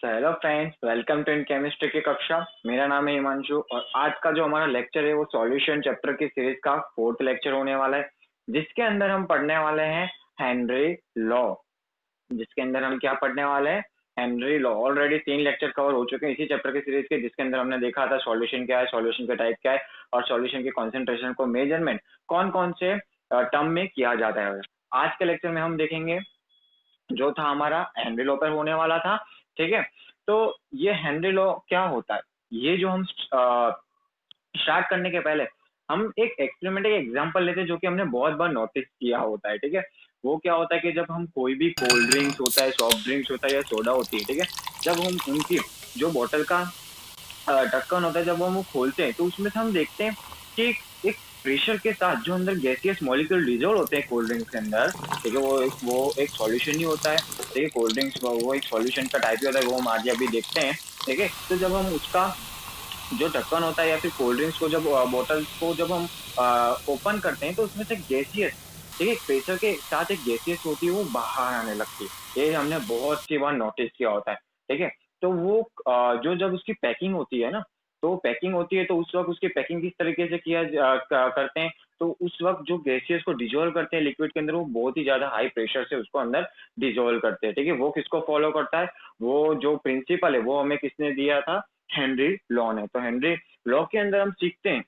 Hello friends, welcome to इन chemistry की कक्षा। मेरा नाम है हिमांशु और आज का जो हमारा लेक्चर है वो सॉल्यूशन चैप्टर की सीरीज का फोर्थ लेक्चर होने वाला है, जिसके अंदर हम पढ़ने वाले हैं हेनरी लॉ। जिसके अंदर हम क्या पढ़ने वाले हैं? Henry law. Already 3 lecture cover हो चुके हैं इसी चैप्टर की सीरीज के, जिसके अंदर हमने देखा था सॉल्यूशन क्या है, सॉल्यूशन का टाइप क्या है और सॉल्यूशन की कॉन्सेंट्रेशन को मेजरमेंट कौन कौन से टर्म में किया जाता है। आज के लेक्चर में हम देखेंगे जो था हमारा हेनरी लॉ पर होने वाला था। ठीक है, तो ये हेनरी लॉ क्या होता है, ये जो हम स्टार्ट करने के पहले हम एक एक्सपेरिमेंट, एक एग्जांपल लेते हैं जो कि हमने बहुत बार नोटिस किया होता है। ठीक है, वो क्या होता है कि जब हम कोई भी कोल्ड ड्रिंक्स होता है, सॉफ्ट ड्रिंक्स होता है या सोडा होती है, ठीक है, जब हम उनकी जो बोतल का ढक्कन होता है, जब हम वो खोलते हैं तो उसमें से हम देखते हैं कि एक प्रेशर के साथ जो अंदर गैसियस मॉलिक्यूल डिजोल्व होते हैं कोल्ड ड्रिंक्स के अंदर। ठीक है, वो एक सॉल्यूशन ही होता है। ठीक है, कोल्ड ड्रिंक्स वो एक सॉल्यूशन का टाइप ही होता है, वो हम आज अभी देखते हैं। ठीक है, तो जब हम उसका जो ढक्कन होता है या फिर कोल्ड ड्रिंक्स को जब बोतल को जब हम ओपन करते हैं तो उसमें से गैसियस, ठीक है, प्रेशर के साथ एक गैसियस होती है वो बाहर आने लगती है। ये हमने बहुत सी बार नोटिस किया होता है। ठीक है, तो वो जो जब उसकी पैकिंग होती है ना, तो पैकिंग होती है तो उस वक्त उसकी पैकिंग किस तरीके से करते हैं, तो उस वक्त जो गैसियस को डिजोल्व करते हैं लिक्विड के अंदर, वो बहुत ही ज्यादा हाई प्रेशर से उसको अंदर डिजोल्व करते हैं। ठीक है, वो किसको फॉलो करता है, वो जो प्रिंसिपल है वो हमें किसने दिया था, हेनरी लॉ ने। तो हेनरी लॉ के अंदर हम सीखते हैं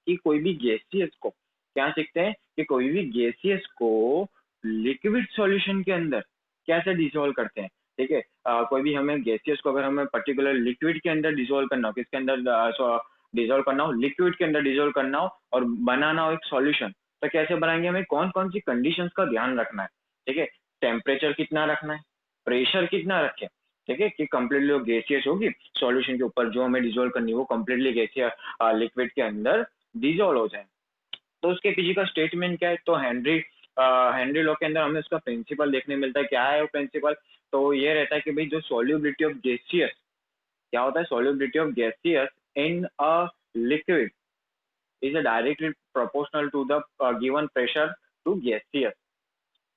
कि कोई भी गैसियस को, क्या सीखते हैं कि कोई भी गैसियस को लिक्विड सॉल्यूशन के अंदर कैसे डिसॉल्व करते हैं। ठीक है, कोई भी हमें गैसियस को अगर हमें पर्टिकुलर लिक्विड के अंदर डिसॉल्व करना हो, किसके अंदर डिसॉल्व करना हो, लिक्विड के अंदर डिसॉल्व करना हो और बनाना हो एक सॉल्यूशन, तो कैसे बनाएंगे, हमें कौन कौन सी कंडीशंस का ध्यान रखना है। ठीक है, टेम्परेचर कितना रखना है, प्रेशर कितना रखें। ठीक है, कि कंप्लीटली गैसियस होगी सॉल्यूशन के ऊपर, जो हमें डिसॉल्व करनी है वो कंप्लीटली गैसियस लिक्विड के अंदर डिसॉल्व हो जाए। तो उसके पीछे का स्टेटमेंट क्या है, तो हेनरी लॉ के अंदर हमें उसका प्रिंसिपल देखने मिलता है। क्या है वो प्रिंसिपल, तो ये रहता है कि भाई जो सॉल्युबिलिटी ऑफ गैसियस, क्या होता है, solubility of gaseous in a liquid is a directly proportional to the given pressure to gaseous.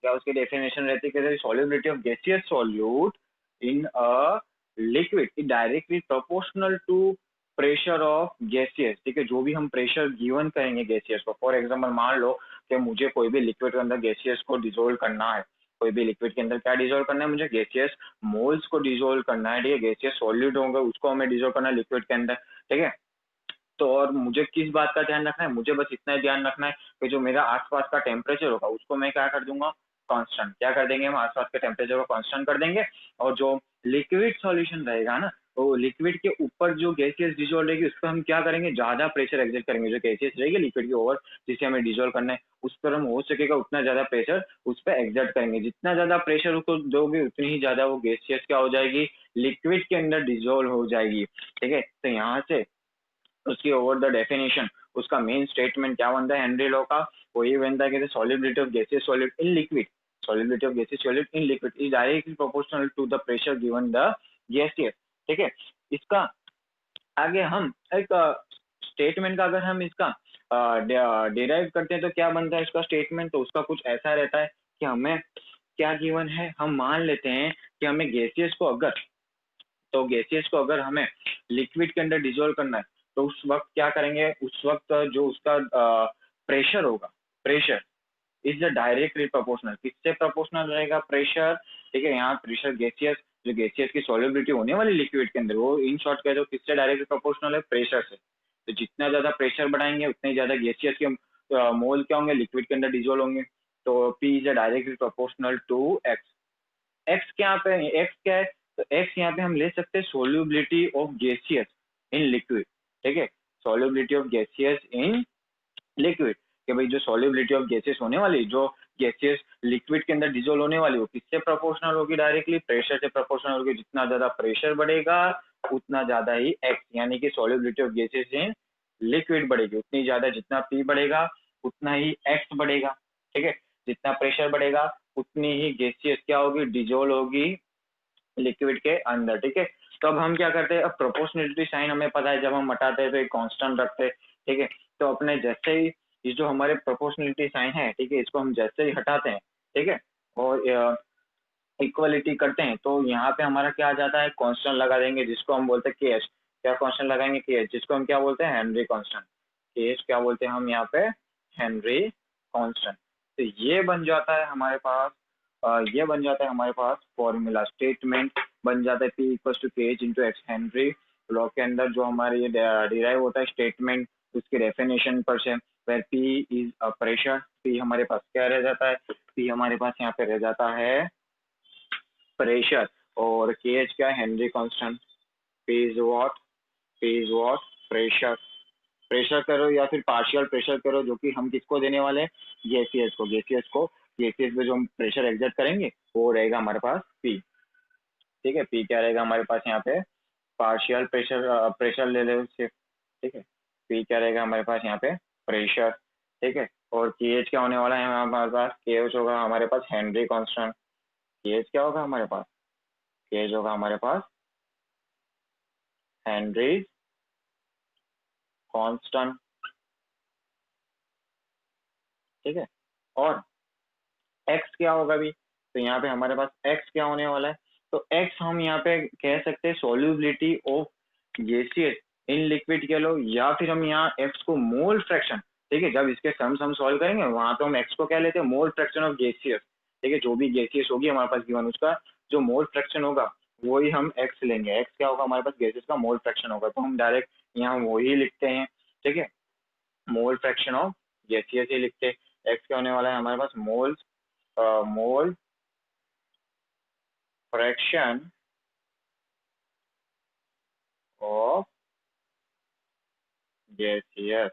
क्या उसकी डेफिनेशन रहती है कि solubility of gaseous solute in a liquid is directly proportional to pressure of gaseous. ठीक है, जो भी हम प्रेशर गिवन करेंगे गैसियस को, फॉर एग्जांपल मान लो कि मुझे कोई भी लिक्विड के अंदर गैसियस को डिसोल्व करना है, कोई भी लिक्विड के अंदर क्या डिसोल्व करना है, मुझे गैसियस मोल्स को डिसोल्व करना है। ठीक है, गैसियस सॉल्यूट होगा उसको हमें डिसोल्व करना है लिक्विड के अंदर। ठीक है, तो और मुझे किस बात का ध्यान रखना है, मुझे बस इतना ही ध्यान रखना है कि जो मेरा आसपास का टेम्परेचर होगा उसको मैं क्या कर दूंगा, कांस्टेंट। क्या कर देंगे, हम आसपास के टेम्परेचर को कांस्टेंट कर देंगे। और जो लिक्विड सॉल्यूशन रहेगा ना, तो लिक्विड के ऊपर जो गैसियस डिजोल्व रहेगी उस पर हम क्या करेंगे, ज्यादा प्रेशर एक्सर्ट करेंगे। जो गैसियस रहेगी लिक्विड के ओवर जिसे हमें डिजोल्व करना है, उस पर हम हो सकेगा उतना ज्यादा प्रेशर उस पर एक्सर्ट करेंगे। जितना ज्यादा प्रेशर उसको दोगे उतनी ही ज्यादा वो गैसियस क्या हो जाएगी, लिक्विड के अंदर डिजोल्व हो जाएगी। ठीक है, तो यहाँ से उसकी ओवर द डेफिनेशन, उसका मेन स्टेटमेंट क्या बनता है हेनरी लॉ का, वो ये बनता है कि solubility of gases solid in liquid, solubility of gases solid in liquid is directly proportional to the pressure given the gaseous. ठीक है, इसका आगे हम एक स्टेटमेंट का अगर हम इसका डिराइव करते हैं तो क्या बनता है इसका स्टेटमेंट, तो उसका कुछ ऐसा रहता है कि हमें क्या गिवन है, हम मान लेते हैं कि हमें गैसियस को अगर, तो गैसियस को अगर हमें लिक्विड के अंदर डिजोल्व करना है तो उस वक्त क्या करेंगे, उस वक्त जो उसका प्रेशर होगा, pressure is the directly proportional, किससे प्रोपोर्शनल रहेगा, प्रेशर। ठीक है, यहाँ प्रेशर गैसियस, जो गैसियस की सॉल्युबिलिटी होने वाली लिक्विड के अंदर, वो इन शॉर्ट कह दो किससे डायरेक्टली प्रोपोर्शनल है, प्रेशर से। तो जितना ज्यादा प्रेशर बढ़ाएंगे उतने ही ज्यादा गैसियस के मोल क्या होंगे, लिक्विड के अंदर डिजोल्व होंगे। तो P is directly proportional to X. X क्या पे, एक्स क्या है, तो एक्स यहाँ पे हम ले सकते हैं solubility of gaseous in liquid. ठीक है, solubility of gaseous in liquid, कि भाई जो सोल्यूबिलिटी ऑफ गैसेस होने वाली, जो गैसेस लिक्विड के अंदर डिजोल्व होने वाली, वो किससे प्रोपोर्शनल होगी, डायरेक्टली प्रेशर से प्रोपोर्शनल होगी। जितना ज्यादा प्रेशर बढ़ेगा उतना ज्यादा ही एक्स यानी कि solubility of gases in liquid बढ़ेगी, उतनी ज्यादा, जितना पी बढ़ेगा उतना ही एक्स बढ़ेगा। ठीक है, जितना प्रेशर बढ़ेगा उतनी ही गैसियस क्या होगी, डिजोल्व होगी लिक्विड के अंदर। ठीक है, तो अब हम क्या करते हैं, अब प्रोपोर्शनलिटी साइन हमें पता है, जब हम हटाते हैं तो एक कांस्टेंट रखते हैं। ठीक है, तो अपने जैसे ही ये जो हमारे प्रोपोर्शनलिटी साइन है, ठीक है, इसको हम जैसे ही हटाते हैं, ठीक है, और इक्वलिटी करते हैं तो यहाँ पे हमारा क्या आ जाता है, कांस्टेंट लगा देंगे जिसको हम बोलते हैं के एच। क्या कांस्टेंट लगाएंगे, के एच, जिसको हम क्या बोलते हैं, हेनरी कांस्टेंट। के एच क्या बोलते हैं हम यहाँ पे, हेनरी कांस्टेंट। तो ये बन जाता है हमारे पास, ये बन जाता है हमारे पास फॉर्मूला, स्टेटमेंट बन जाता है P equal to K H into x. Henry law के अंदर जो हमारे ये डिराइव होता है स्टेटमेंट, उसकी डेफिनेशन पर से, where P is pressure, P हमारे पास क्या रह जाता है, पी हमारे पास यहाँ पे रह जाता है प्रेशर, और के एच क्या है, Henry constant. P is what, P is what, pressure. Pressure करो या फिर पार्शियल प्रेशर करो, जो कि हम किसको देने वाले हैं, गैसियस को। गैसियस को, गैसियस में जो हम प्रेशर एग्जर्ट करेंगे वो रहेगा हमारे पास पी। ठीक है, पी क्या रहेगा हमारे पास यहाँ पे, पार्शियल प्रेशर, प्रेशर ले ले उससे। ठीक है, पी क्या रहेगा हमारे पास यहाँ पे, प्रेशर। ठीक है, और के एच क्या होने वाला है हमारे पास, के एच होगा हमारे पास हेनरी कांस्टेंट। के एच क्या होगा हमारे पास, के एच होगा हमारे पास हेनरी कांस्टेंट। ठीक है, और एक्स क्या होगा भी, तो यहाँ पे हमारे पास एक्स क्या होने वाला है, तो एक्स हम यहाँ पे कह सकते हैं solubility of gaseous in liquid कह लो, या फिर हम यहाँ एक्स को मोल फ्रैक्शन। ठीक है, जब इसके सम्स हम सॉल्व करेंगे वहां तो हम एक्स को क्या लेते हैं, मोल फ्रैक्शन ऑफ गैसियस। ठीक है, जो भी गैसियस होगी हमारे पास गिवन, उसका जो मोल फ्रैक्शन होगा वही हम एक्स लेंगे। एक्स क्या होगा हमारे पास, गैसियस का मोल फ्रैक्शन होगा, तो हम डायरेक्ट यहाँ वही लिखते हैं। ठीक है, मोल फ्रैक्शन ऑफ गैसियस ही लिखते हैं। एक्स क्या होने वाला है हमारे पास, मोल, मोल फ्रैक्शन ऑफ गैसियस।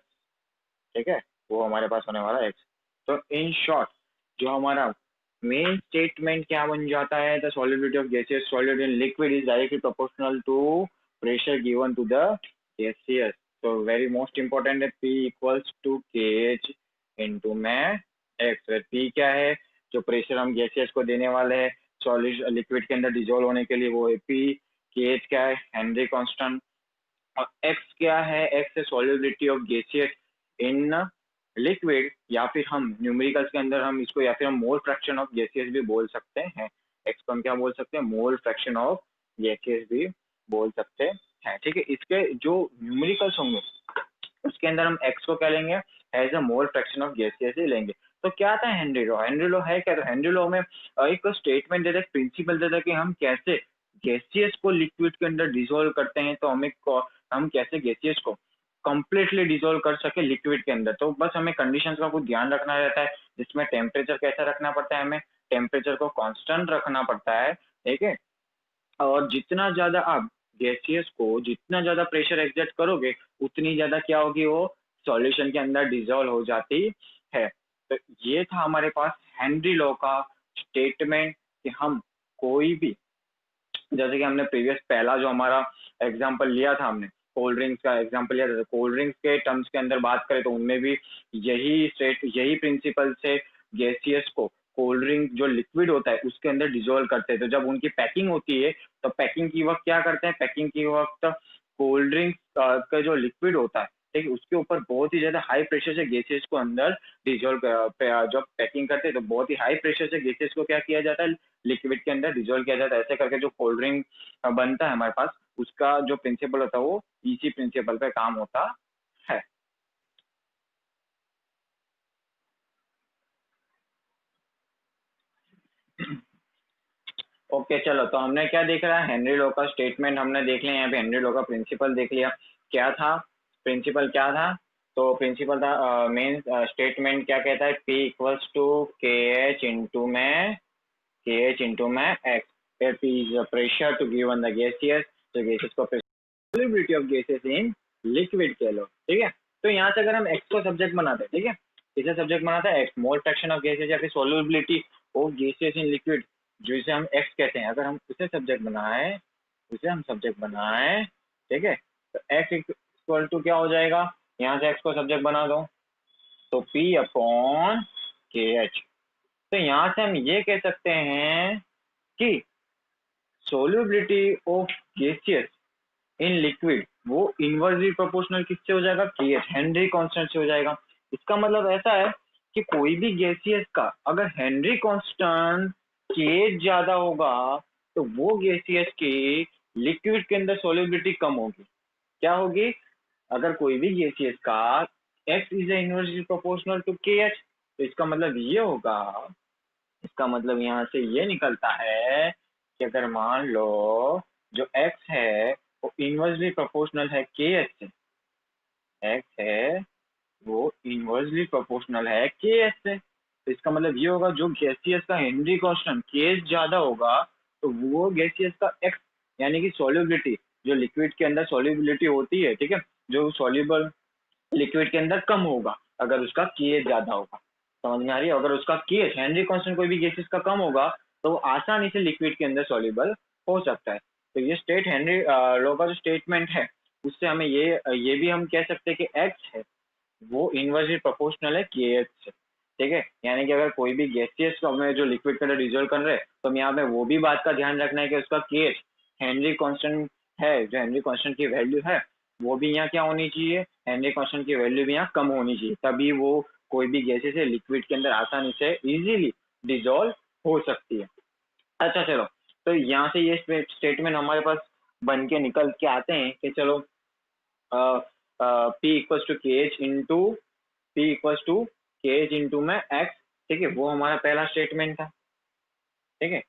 ठीक है, वो हमारे पास होने वाला है एक्स। तो इन शॉर्ट जो हमारा मेन स्टेटमेंट क्या बन जाता है, the solubility of gaseous solid in liquid is directly proportional to pressure given to the gaseous. तो वेरी मोस्ट इंपॉर्टेंट है, P equals to K H into में एक्स। पी क्या है, जो प्रेशर हम गैसियस को देने वाले हैं सॉलिड लिक्विड के अंदर डिजोल्व होने के लिए, वो है पी। के एच क्या है, हेनरी कांस्टेंट। और एक्स क्या है, एक्स है solubility of gaseous in liquid, या फिर हम न्यूमेरिकल्स के अंदर हम इसको, या फिर हम मोल फ्रैक्शन ऑफ गैसियस भी बोल सकते हैं। एक्स को हम क्या बोल सकते हैं, मोल फ्रैक्शन ऑफ गैसियस भी बोल सकते हैं। ठीक है, इसके जो न्यूमेरिकल्स होंगे उसके अंदर हम एक्स को क्या लेंगे, as a mole fraction of gaseous ही लेंगे। तो क्या था हेनरी लॉ, हेनरी लॉ है क्या, तो हेनरी लॉ में एक स्टेटमेंट देता है, प्रिंसिपल देता है कि हम कैसे गैसियस को लिक्विड के अंदर डिसॉल्व करते हैं, तो हम कैसे गैसियस को कंप्लीटली डिसॉल्व कर सके लिक्विड के अंदर। तो बस हमें कंडीशंस का कुछ ध्यान रखना रहता है, जिसमें टेम्परेचर कैसा रखना पड़ता है, हमें टेम्परेचर को कांस्टेंट रखना पड़ता है। ठीक है, और जितना ज्यादा आप गैसियस को जितना ज्यादा प्रेशर एग्जर्ट करोगे उतनी ज्यादा क्या होगी, वो सॉल्यूशन के अंदर डिजोल्व हो जाती है। तो ये था हमारे पास हेनरी लॉ का स्टेटमेंट कि हम कोई भी, जैसे कि हमने प्रीवियस पहला जो हमारा एग्जांपल लिया था, हमने कोल्ड ड्रिंक्स का एग्जांपल लिया था, कोल्ड ड्रिंक्स के टर्म्स के अंदर बात करें तो उनमें भी यही प्रिंसिपल से गैसियस को कोल्ड ड्रिंक जो लिक्विड होता है उसके अंदर डिजोल्व करते हैं। तो जब उनकी पैकिंग होती है तो पैकिंग की वक्त क्या करते हैं, पैकिंग की वक्त कोल्ड ड्रिंक का जो लिक्विड होता है, ठीक है, उसके ऊपर बहुत ही ज्यादा हाई प्रेशर से गैसेस को अंदर डिजोल्व, जब पैकिंग करते हैं तो बहुत ही हाई प्रेशर से गैसेस को क्या किया जाता है, लिक्विड के अंदर डिजोल्व किया जाता है। ऐसे करके जो कोल्ड ड्रिंक बनता है हमारे पास, उसका जो प्रिंसिपल होता है वो इसी प्रिंसिपल पे काम होता है। ओके चलो, तो हमने क्या देख रहा है, हेनरी लॉ का स्टेटमेंट हमने देख लिया, यहाँ पे हेनरी लॉ का प्रिंसिपल देख लिया। क्या था प्रिंसिपल, क्या था, तो प्रिंसिपल था, मेन स्टेटमेंट क्या कहता है, P equals to K H into में x, where P is the pressure to given the gaseous, तो gaseous को solubility of gases in liquid कह लो। ठीक है, तो यहाँ से अगर हम x को सब्जेक्ट बनाते हैं, ठीक है, इसे सब्जेक्ट बनाता है x, mole fraction of gases या फिर solubility of gases in liquid, जिसे हम x कहते हैं, अगर हम उसे सब्जेक्ट बनाए, ठीक है, तो x इक्वल टू क्या हो जाएगा, यहाँ से x को सब्जेक्ट बना दो तो P अपॉन के एच। तो यहाँ से हम ये कह सकते हैं कि solubility of gaseous in liquid वो इनवर्सली प्रोपोर्शनल किससे हो जाएगा, के एच, हेनरी कांस्टेंट से हो जाएगा। इसका मतलब ऐसा है कि कोई भी गैसियस का अगर हेनरी कांस्टेंट केएच ज्यादा होगा तो वो गैसियस की लिक्विड के अंदर सॉल्युबिलिटी कम होगी। क्या होगी? अगर कोई भी गैसियस का X is inversely proportional to K H, तो इसका मतलब ये होगा, इसका मतलब यहाँ से ये निकलता है कि अगर मान लो जो एक्स है वो इनवर्सली प्रोपोर्शनल है के एच से, एक्स है वो इनवर्सली प्रोपोर्शनल है के एच से, तो इसका मतलब ये होगा जो गैसियस का हेनरी कांस्टेंट के एच ज्यादा होगा तो वो गैसियस का एक्स यानी कि सॉल्युबिलिटी, जो लिक्विड के अंदर सॉल्युबिलिटी होती है, ठीक है, जो सॉल्युबल लिक्विड के अंदर कम होगा अगर उसका केएच ज्यादा होगा। समझ में आ रही है? अगर उसका केएच हेनरी कांस्टेंट कोई भी गैसेस का कम होगा तो वो आसानी से लिक्विड के अंदर सॉल्युबल हो सकता है। तो ये स्टेट हेनरी लॉ का जो स्टेटमेंट है उससे हमें ये भी हम कह सकते हैं कि एक्स है वो इनवर्सली प्रोपोर्शनल है केएच से। ठीक है, यानी कि अगर कोई भी गैसियस को हमें जो लिक्विड के अंदर डिजोल्व कर रहे हैं तो हमें यहाँ पे वो भी बात का ध्यान रखना है कि उसका केएच हेनरी कांस्टेंट है, जो हेनरी कांस्टेंट की वैल्यू है वो भी यहाँ क्या होनी चाहिए, हेनरी कांस्टेंट की वैल्यू भी यहाँ कम होनी चाहिए, तभी वो कोई भी गैसेस है लिक्विड के अंदर आसानी से इजीली डिजोल्व हो सकती है। अच्छा चलो, तो यहाँ से ये स्टेटमेंट हमारे पास बन के निकल के आते हैं कि चलो P equals to K H into P equals to K H into में एक्स। ठीक है, वो हमारा पहला स्टेटमेंट था। ठीक है,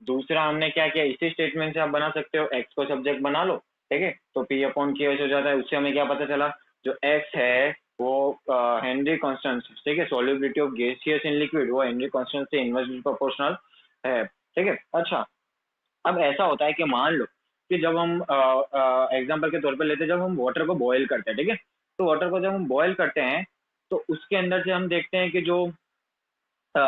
दूसरा हमने क्या किया, इसी स्टेटमेंट से आप बना सकते हो, एक्स को सब्जेक्ट बना लो। ठीक है, तो पी अपॉन के एच हो जाता है। उससे हमें क्या पता चला, जो एक्स है वो हेनरी कांस्टेंट, ठीक है, solubility of gaseous in liquid वो हेनरी कांस्टेंट से इनवर्सली प्रोपोर्शनल है। ठीक है, अच्छा अब ऐसा होता है कि मान लो कि जब हम एग्जाम्पल के तौर पर लेते हैं, जब हम वाटर को बॉयल करते हैं, ठीक है, तो वाटर को जब हम बॉयल करते हैं तो उसके अंदर से हम देखते हैं कि जो अ,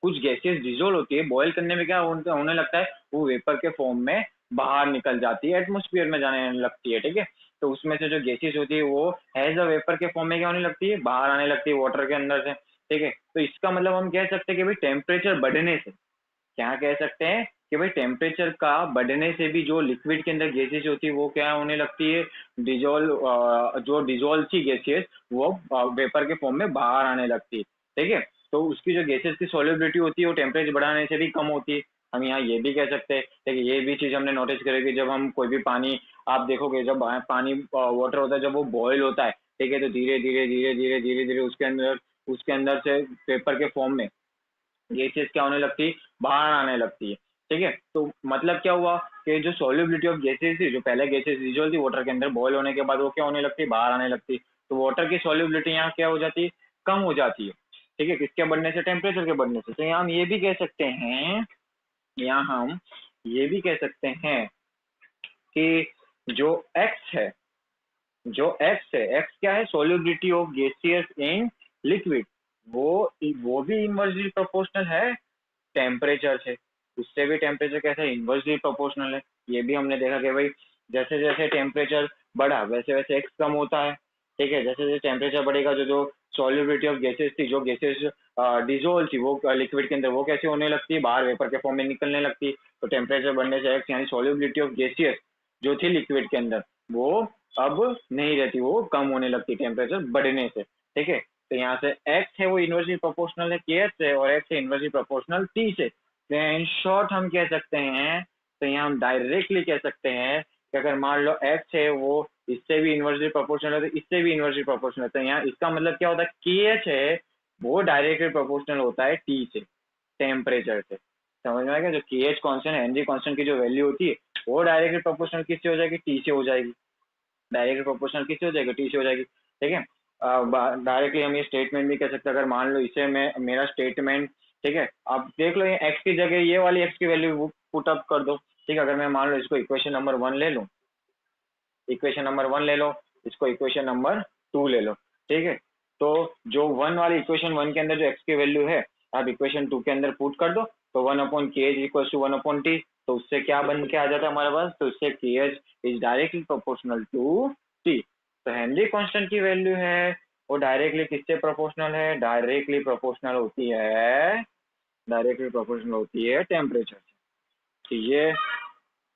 कुछ गैसेस डिजोल्व होती है, बॉयल करने में क्या होने लगता है, वो वेपर के फॉर्म में बाहर निकल जाती है, एटमोस्फियर में जाने लगती है। ठीक है, तो उसमें से जो गैसेस होती है वो एज अ वेपर के फॉर्म में क्या होने लगती है, बाहर आने लगती है वाटर के अंदर से। ठीक है, तो इसका मतलब हम कह सकते हैं कि भाई टेम्परेचर बढ़ने से, क्या कह सकते हैं कि भाई टेम्परेचर का बढ़ने से भी जो लिक्विड के अंदर गैसेस होती है वो क्या होने लगती है, डिजोल्व, जो डिजोल्व थी गैसेस वो वेपर के फॉर्म में बाहर आने लगती है। ठीक है, तो उसकी जो गैसेस की सॉल्युबिलिटी होती है वो टेम्परेचर बढ़ाने से भी कम होती है। हम यहाँ ये भी कह सकते हैं, ठीक है, ये भी चीज हमने नोटिस करेगी जब हम कोई भी पानी, आप देखोगे जब पानी वाटर होता है जब वो बॉयल होता है, ठीक है, तो धीरे धीरे धीरे धीरे धीरे धीरे उसके अंदर से पेपर के फॉर्म में ये चीज क्या होने लगती है, बाहर आने लगती है। ठीक है, तो मतलब क्या हुआ कि जो सॉल्युबिलिटी ऑफ गैसेस थी, जो पहले गैसेस डिजोल्व थी वाटर के अंदर, बॉयल होने के बाद वो क्या होने लगती है, बाहर आने लगती है। तो वाटर की सॉल्युबिलिटी यहाँ क्या हो जाती है, कम हो जाती है। ठीक है, किसके बढ़ने से, टेम्परेचर के बढ़ने से। तो यहाँ हम ये भी कह सकते हैं, यहाँ हम ये भी कह सकते हैं कि जो एक्स है, जो एक्स है, एक्स क्या है, solubility of gaseous in liquid, वो वो भी इनवर्सली प्रोपोर्शनल है टेम्परेचर से। उससे भी टेम्परेचर कैसा है, इनवर्सली प्रोपोर्शनल है। ये भी हमने देखा कि भाई जैसे जैसे टेम्परेचर बढ़ा वैसे वैसे एक्स कम होता है। ठीक है, जैसे जैसे टेम्परेचर बढ़ेगा जो जो सॉल्युबिलिटी ऑफ गैसेस थी, जो गैसेस डिजोल्व थी वो लिक्विड के अंदर, वो कैसे होने लगती है, बाहर वेपर के फॉर्म में निकलने लगती है। तो टेम्परेचर बढ़ने से एक्स यानी सॉल्युबिलिटी ऑफ गैसियस जो थी लिक्विड के अंदर वो अब नहीं रहती, वो कम होने लगती टेम्परेचर बढ़ने से। ठीक है, तो यहाँ से एक्स है वो इनवर्सली प्रोपोर्शनल है के से, और एक्स है इनवर्सली प्रोपोर्शनल टी से। तो इन शॉर्ट हम कह सकते हैं, तो यहाँ हम डायरेक्टली कह सकते हैं कि अगर मान लो एक्स है वो इससे भी इनवर्सली प्रोपोर्शनल है तो इससे भी इनवर्सली प्रोपोर्शनल है, तो यहाँ इसका मतलब क्या होता है, के एच है वो डायरेक्टली प्रोपोर्शनल होता है टी से, टेम्परेचर से। समझ में आ गया? जो के एच कॉन्स्टेंट है, एनर्जी कॉन्स्टेंट की जो वैल्यू होती है वो डायरेक्टली प्रोपोर्शनल किससे हो जाएगी, टी से हो जाएगी। डायरेक्टली प्रोपोर्शनल किससे हो जाएगी, टी से हो जाएगी। ठीक है, डायरेक्टली हम ये स्टेटमेंट भी कह सकते हैं, अगर मान लो इसे मैं मेरा स्टेटमेंट, ठीक है, आप देख लो ये एक्स की जगह ये वाली एक्स की वैल्यू पुट अप कर दो। ठीक है, अगर मैं मान लो इसको इक्वेशन नंबर 1 ले लूँ, इक्वेशन नंबर 1 ले लो, इसको इक्वेशन नंबर 2 ले लो। ठीक है, तो जो 1 वाली इक्वेशन 1 के अंदर जो एक्स की वैल्यू है आप इक्वेशन 2 के अंदर पुट कर दो, तो 1/k is equal to 1/t। तो उससे क्या बन के आ जाता है हमारे पास, तो उससे K H is directly proportional to T. तो हेनरी कांस्टेंट की वैल्यू है वो डायरेक्टली किससे प्रोपोर्शनल है, डायरेक्टली प्रोपोर्शनल होती है, डायरेक्टली प्रोपोर्शनल होती है टेम्परेचर से। तो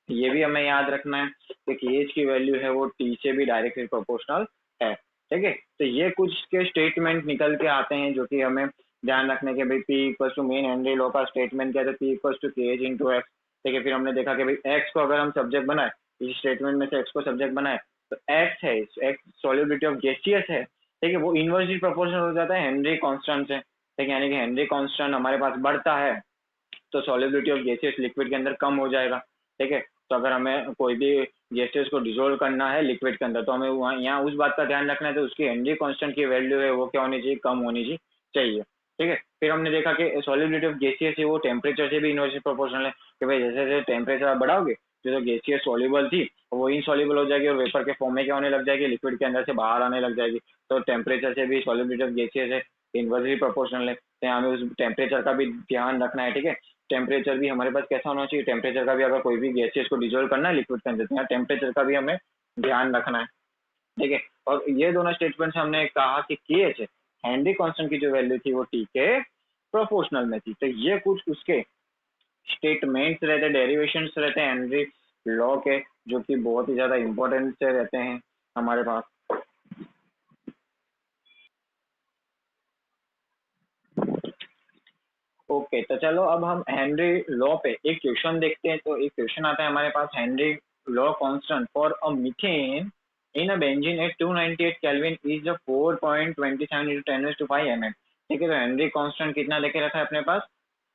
ये भी हमें याद रखना है कि एच की वैल्यू है वो टी से भी डायरेक्टली प्रोपोर्शनल है। ठीक है, तो ये कुछ के स्टेटमेंट निकल के आते हैं जो कि हमें ध्यान रखने के भाई P equal to main Henry law का स्टेटमेंट क्या था, P equal to K H into X. ठीक है, फिर हमने देखा कि भाई एक्स को अगर हम सब्जेक्ट बनाए, इस स्टेटमेंट में से एक्स को सब्जेक्ट बनाए तो एक्स है, एक्स सॉल्युबिलिटी ऑफ गैसियस है। ठीक है, वो इनवर्सली प्रोपोर्शनल हो जाता है हेनरी कांस्टेंट से। ठीक है, यानी कि हेनरी कांस्टेंट हमारे पास बढ़ता है तो सॉल्युबिलिटी ऑफ गैसियस लिक्विड के अंदर कम हो जाएगा। ठीक है, तो अगर हमें कोई भी गैसेस को डिसोल्व करना है लिक्विड के अंदर तो हमें वहाँ यहाँ उस बात का ध्यान रखना है तो उसकी हेनरी कांस्टेंट की वैल्यू है वो क्या होनी चाहिए, कम होनी चाहिए। ठीक है, फिर हमने देखा कि सॉल्युबिलिटी ऑफ गैसियस है वो टेम्परेचर से भी इनवर्सली प्रोपोर्शनल है कि भाई जैसे जैसे टेम्परेचर आप बढ़ाओगे जो गैसियस सॉल्युबल थी वो इनसॉल्युबल हो जाएगी और वेपर के फॉर्म में क्या होने लग जाएगी, लिक्विड के अंदर से बाहर आने लग जाएगी। तो टेम्परेचर से भी सॉल्युबिलिटी ऑफ गैसियस है इनवर्सली प्रोपोर्शनल है, तो हमें उस टेम्परेचर का भी ध्यान रखना है। ठीक है, टेम्परेचर भी हमारे पास कैसा होना चाहिए, टेम्परेचर का भी अगर कोई भी गैसेस को डिजोल्व करना है लिक्विड के अंदर तो यहाँ टेम्परेचर का भी हमें ध्यान रखना है। ठीक है, और ये दोनों स्टेटमेंट्स हमने कहा कि के एच हेनरी कांस्टेंट की जो वैल्यू थी वो टी के प्रोपोर्शनल में थी। तो ये कुछ उसके स्टेटमेंट्स रहते, डेरिवेशंस रहते हैं हेनरी लॉ के, जो कि बहुत ही ज्यादा इंपॉर्टेंट से रहते हैं हमारे पास। ओके, तो चलो अब हम हेनरी लॉ पे एक क्वेश्चन देखते हैं। तो एक क्वेश्चन आता है हमारे पास, Henry law constant for a methane in a benzene at 298 kelvin is 4.27 into 10⁵ mm। ठीक है, तो हेनरी कांस्टेंट कितना लेके रखा है अपने पास,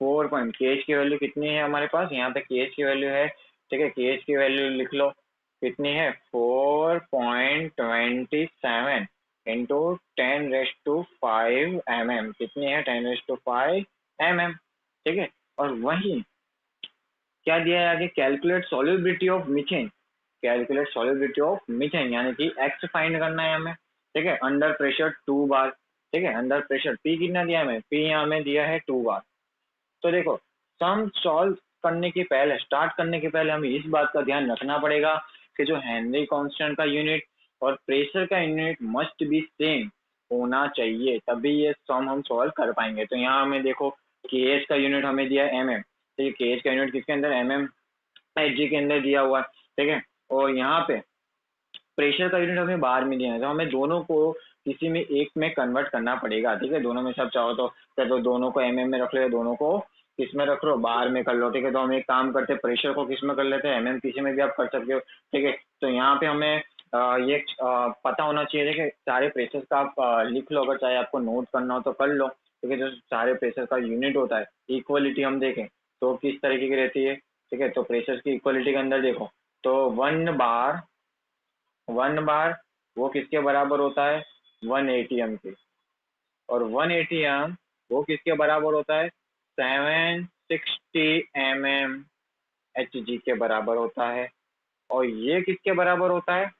4 पॉइंट, के एच की वैल्यू कितनी है हमारे पास, यहाँ पे के एच की वैल्यू है। ठीक है, के एच की वैल्यू लिख लो कितनी है, 4.27 इंटू 10⁵ कितनी है, 10⁵ ठीक है, और वही क्या दिया है आगे, calculate solubility of methane, calculate solubility of methane यानी कि एक्स फाइंड करना है हमें। ठीक है, अंडर प्रेशर 2 बार। ठीक है, अंडर प्रेशर पी कितना दिया है हमें, पी यहाँ हमें दिया है 2 बार। तो देखो, सम सॉल्व करने के पहले, स्टार्ट करने के पहले हमें इस बात का ध्यान रखना पड़ेगा कि जो हेनरी कांस्टेंट का यूनिट और प्रेशर का यूनिट मस्ट बी सेम होना चाहिए, तभी ये सम हम सॉल्व कर पाएंगे। तो यहाँ हमें देखो के एच का यूनिट हमें दिया है mm। ठीक है, के एच का यूनिट किसके अंदर, mm एच जी के अंदर दिया हुआ है। ठीक है, और यहाँ पे प्रेशर का यूनिट हमें बाहर में दिया है, तो हमें दोनों को किसी में एक में कन्वर्ट करना पड़ेगा। ठीक है, दोनों में सब चाहो तो क्या, तो दोनों को में रख लो, दोनों को किस में रख लो, बाहर में कर लो। ठीक है, तो हम एक काम करते हैं, प्रेशर को किस में कर लेते हैं, किसी में भी आप कर सकते हो। ठीक है, तो यहाँ पे हमें ये पता होना चाहिए कि सारे प्रेशर का आप लिख लो, अगर चाहे आपको नोट करना हो तो कर लो। ठीक है, जो सारे प्रेशर का यूनिट होता है, इक्वलिटी हम देखें तो किस तरीके की रहती है। ठीक है, तो प्रेशर की इक्वलिटी के अंदर देखो तो 1 बार, 1 बार वो किसके बराबर होता है, 1 ATM के, और 1 ATM वो किसके बराबर होता है, 760 mm Hg के बराबर होता है। और ये किसके बराबर होता है,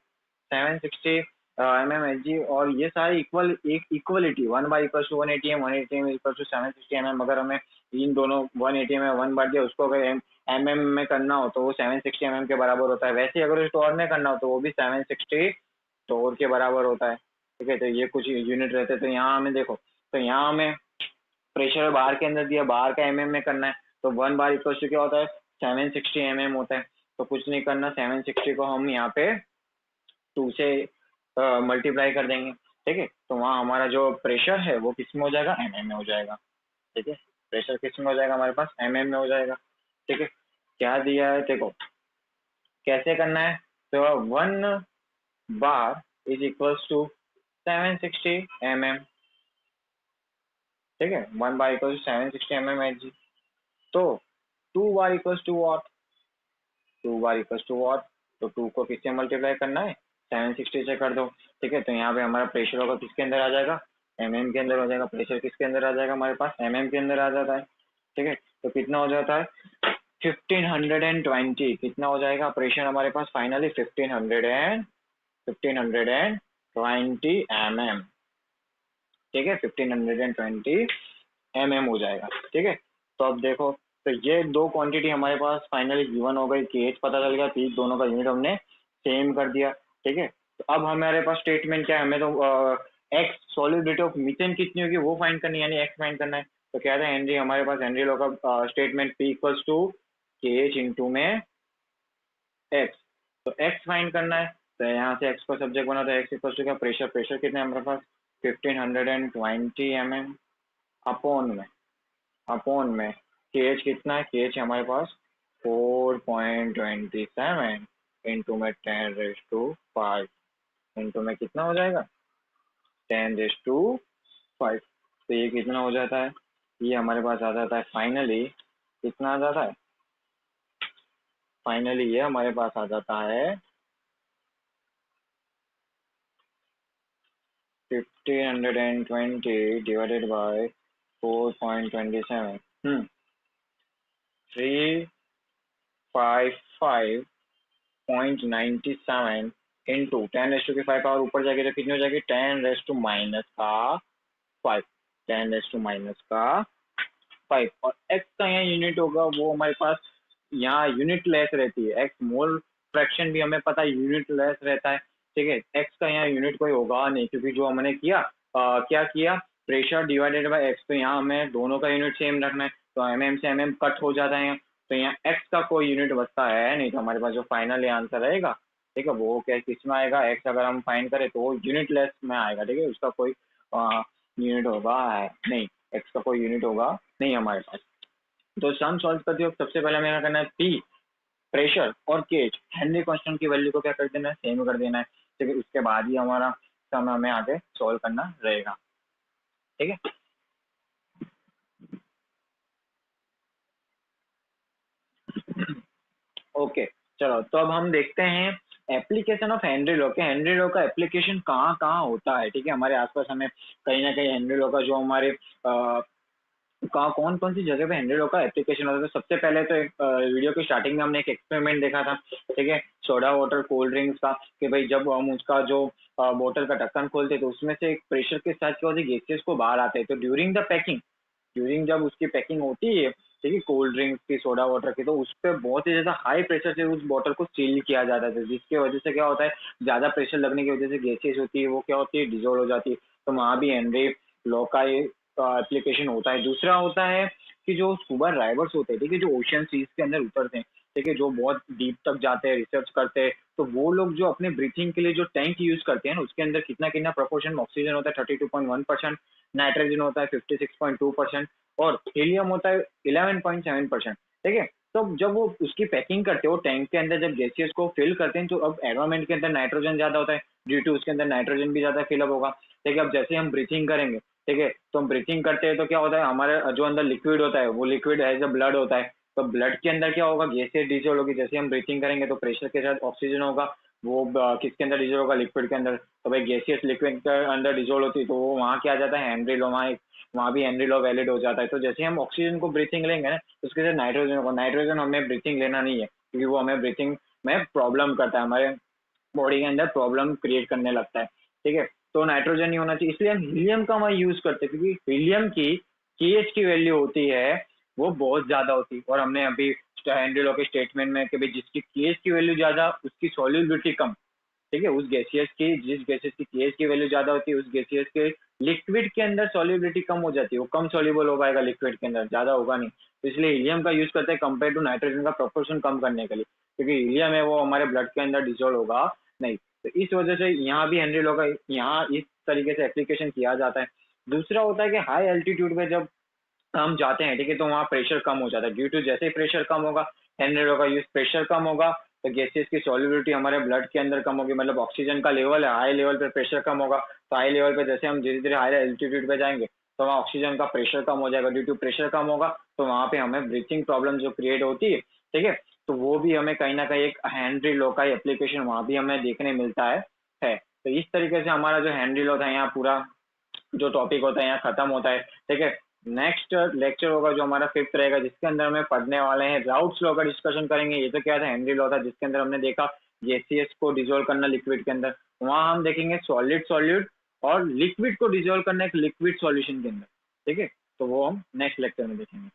760 mm Hg, और ये सारे इक्वल, एक equality 1 bar equal to 1 ATM, 1 ATM equal to 760 mm। अगर हमें इन दोनों 1 ATM में 1 बार दिया, उसको अगर mm में करना हो तो वो 760 mm के बराबर होता है। वैसे ही अगर उसको और में करना हो तो वो भी 760 टोर के बराबर होता है। ठीक है, तो ये कुछ यूनिट रहते हैं। तो यहाँ हमें देखो, तो यहाँ हमें प्रेशर बाहर के अंदर दिया, बाहर का में करना है, तो 1 बार इक्वल टू क्या होता है, 760 mm होता है। तो कुछ नहीं करना, 760 को हम यहाँ पे 2 से मल्टीप्लाई कर देंगे। ठीक है, तो वहाँ हमारा जो प्रेशर है वो किस में हो जाएगा, में हो जाएगा। ठीक है, प्रेशर किस में हो जाएगा हमारे पास, में हो जाएगा। ठीक है, क्या दिया है देखो कैसे करना है, तो 1 bar is equals to 760 mm। ठीक है, 1 बार इक्वल टू 760 mm Hg। तो 2 bar equals to what, 2 bar equals to what, तो 2 को किससे मल्टीप्लाई करना है, 760 से कर दो। ठीक है, तो यहाँ पे हमारा प्रेशर होगा किसके अंदर आ जाएगा, के अंदर हो जाएगा। प्रेशर किसके अंदर आ जाएगा हमारे पास, के अंदर आ जाता है। ठीक है, तो कितना हो जाता है, 1520, कितना हो जाएगा प्रेशर हमारे पास फाइनली, 1520 mm। ठीक है, 1520 mm हो जाएगा। ठीक है, तो अब देखो, तो ये दो क्वांटिटी हमारे पास फाइनली गिवन हो गई, के एच पता चल गया, पी दोनों का यूनिट हमने सेम कर दिया। ठीक है, तो अब हमारे पास स्टेटमेंट क्या है, हमें तो एक्स सॉल्युबिलिटी ऑफ मीथेन कितनी होगी वो फाइंड करनी है, यानी एक्स फाइंड करना है। तो क्या था हेनरी, हमारे पास हेनरी लॉ का statement P equals to K H into में एक्स, तो एक्स फाइंड करना है। तो यहाँ से एक्स को सब्जेक्ट बना, तो एक्स इक्वल्स टू क्या, प्रेशर, प्रेशर कितने हमारे पास 1520 mm। अपॉन में KH कितना है, KH है हमारे पास 4.27 इंटू में 10⁵ इंटू में कितना हो जाएगा 10⁵. तो ये कितना हो जाता है, ये हमारे पास आ जाता है फाइनली कितना आ जाता है, फाइनली ये हमारे पास आ जाता है 1520 डिवाइडेड बाय 4.27. 355.97 इंटू 10⁵ पावर ऊपर जाएगी तो कितनी हो जाएगी 10⁻⁵5. 10⁻⁵5 और एक्स का यहाँ यूनिट होगा वो हमारे पास यहाँ यूनिट लेस रहती है. एक्स मोल फ्रैक्शन भी हमें पता है यूनिट लेस रहता है. ठीक है, एक्स का यहाँ यूनिट कोई होगा नहीं क्योंकि जो हमने किया क्या किया, प्रेशर डिवाइडेड बाय एक्स. तो यहाँ हमें दोनों का यूनिट सेम रखना है तो एमएम से एमएम कट हो जाता है. तो यहाँ एक्स का कोई यूनिट बचता है नहीं. तो हमारे पास जो फाइनल आंसर रहेगा, ठीक है, वो क्या किस में आएगा, एक्स अगर हम फाइंड करें तो वो यूनिट लेस में आएगा. ठीक है, उसका कोई यूनिट होगा नहीं, एक्स का कोई यूनिट होगा नहीं हमारे पास. तो सम सॉल्व करते हो सबसे पहले हमें क्या करना है, पी प्रेशर और केज हेनरी कांस्टेंट की वैल्यू को क्या कर देना है, सेम कर देना है. ठीक है, उसके बाद ही हमारा सम हमें आगे सॉल्व करना रहेगा. ठीक है, ओके चलो तो अब हम देखते हैं एप्लीकेशन ऑफ हेनरी लॉ के. हेनरी लॉ का एप्लीकेशन कहाँ कहाँ होता है. ठीक है, हमारे आसपास हमें कहीं ना कहीं हेनरी लॉ का जो हमारे कहाँ कौन कौन सी जगह पे हेनरी लॉ का एप्लीकेशन होता है. तो सबसे पहले तो एक वीडियो की स्टार्टिंग में हमने एक एक्सपेरिमेंट देखा था. ठीक है, सोडा वाटर कोल्ड ड्रिंक्स का, कि भाई जब हम उसका जो बोतल का ढक्कन खोलते तो उसमें से एक प्रेशर के साथ क्या होती है, गैसेस को बाहर आते हैं. तो ड्यूरिंग जब उसकी पैकिंग होती है, ठीक है, कोल्ड ड्रिंक्स की सोडा वाटर की, तो उस पर बहुत ही ज्यादा हाई प्रेशर से उस बोतल को सील किया जाता है. जिसकी वजह से क्या होता है, ज्यादा प्रेशर लगने की वजह से गैसेस होती है वो क्या होती है, डिजोल्व हो जाती है. तो वहाँ भी हेनरी लॉ का एप्लीकेशन होता है. दूसरा होता है कि जो स्कूबा ड्राइवर्स होते हैं, ठीक है, जो ओशन सीज के अंदर उतरते हैं, ठीक है, जो बहुत डीप तक जाते हैं, रिसर्च करते हैं, तो वो लोग जो अपने ब्रीथिंग के लिए जो टैंक यूज करते हैं ना, उसके अंदर कितना कितना प्रोपोर्शन में ऑक्सीजन होता है 32.1%, नाइट्रोजन होता है 56.2% और हीलियम होता है 11.7%. ठीक है, तो जब वो उसकी पैकिंग करते हो टैंक के अंदर, जब गैसेस को फिल करते हैं, तो अब एनवायरमेंट के अंदर नाइट्रोजन ज्यादा होता है, ड्यू टू उसके अंदर नाइट्रोजन भी ज्यादा फिलअप होगा. ठीक है, अब जैसे हम ब्रीथिंग करेंगे, ठीक है, तो हम ब्रीथिंग करते हैं तो क्या होता है, हमारे जो अंदर लिक्विड होता है वो लिक्विड एज अ ब्लड होता है. तो ब्लड के अंदर क्या होगा, गैसेस डिजोल्व होगी. जैसे हम ब्रीथिंग करेंगे तो प्रेशर के साथ ऑक्सीजन होगा, वो किसके अंदर डिजोल्व होगा, लिक्विड के अंदर. तो भाई गैसियस लिक्विड के अंदर डिजोल्व होती है तो वो वहाँ क्या आ जाता है, हेनरी लॉ, वहाँ भी हेनरी लॉ वैलिड हो जाता है. तो जैसे हम ऑक्सीजन को ब्रीथिंग लेंगे ना, तो उसके साथ नाइट्रोजन होगा. नाइट्रोजन हमें ब्रीथिंग लेना नहीं है क्योंकि वो हमें ब्रीथिंग में प्रॉब्लम करता है, हमारे बॉडी के अंदर प्रॉब्लम क्रिएट करने लगता है. ठीक है, तो नाइट्रोजन नहीं होना चाहिए, इसलिए हम हीलियम का वहाँ यूज करते हैं क्योंकि हीलियम की KH की वैल्यू होती है वो बहुत ज्यादा होती है. और हमने अभी हेनरी लॉ के स्टेटमेंट में कि भाई जिसकी KH की वैल्यू ज्यादा उसकी सॉल्युबिलिटी कम. ठीक है, उस गैसियस की जिस गैसेस की KH की वैल्यू ज्यादा होती है उस गैसियस के लिक्विड के अंदर सॉल्युबिलिटी कम हो जाती है, वो कम सॉल्युबल हो पाएगा लिक्विड के अंदर, ज्यादा होगा नहीं. तो इसलिए हीलियम का यूज करते हैं कंपेयर टू नाइट्रोजन का प्रोपोर्शन कम करने के लिए, क्योंकि हीलियम है वो हमारे ब्लड के अंदर डिजोल्व होगा नहीं. तो इस वजह से यहाँ भी हेनरी लॉ का यहाँ इस तरीके से एप्लीकेशन किया जाता है. दूसरा होता है कि हाई एल्टीट्यूड पे जब हम जाते हैं, ठीक है, तो वहाँ प्रेशर कम हो जाता है. ड्यू टू जैसे ही प्रेशर कम होगा, हेनरी लॉ का यूज, प्रेशर कम होगा तो गैसेस की सॉल्युबिलिटी हमारे ब्लड के अंदर कम होगी. मतलब ऑक्सीजन का लेवल है हाई लेवल पे, प्रेशर कम होगा. तो हाई लेवल पे जैसे हम धीरे धीरे हाई एल्टीट्यूड पे जाएंगे तो वहाँ ऑक्सीजन का प्रेशर कम हो जाएगा. ड्यू टू प्रेशर कम होगा तो वहाँ पे हमें ब्रीथिंग प्रॉब्लम जो क्रिएट होती है, ठीक है, तो वो भी हमें कहीं ना कहीं एक हेनरी लॉ का एप्लीकेशन वहाँ भी हमें देखने मिलता है. तो इस तरीके से हमारा जो हेनरी लॉ था यहाँ पूरा जो टॉपिक होता है यहाँ खत्म होता है. ठीक है, नेक्स्ट लेक्चर होगा जो हमारा 5th रहेगा जिसके अंदर हमें पढ़ने वाले हैं राउट्स लॉ का डिस्कशन करेंगे. ये तो क्या था, हेनरी लॉ था जिसके अंदर हमने देखा गैसियस को डिजोल्व करना लिक्विड के अंदर. वहां हम देखेंगे सॉलिड सॉल्यूट और लिक्विड को डिजोल्व करना एक लिक्विड सॉल्यूशन के अंदर. ठीक है, तो वो हम नेक्स्ट लेक्चर में देखेंगे.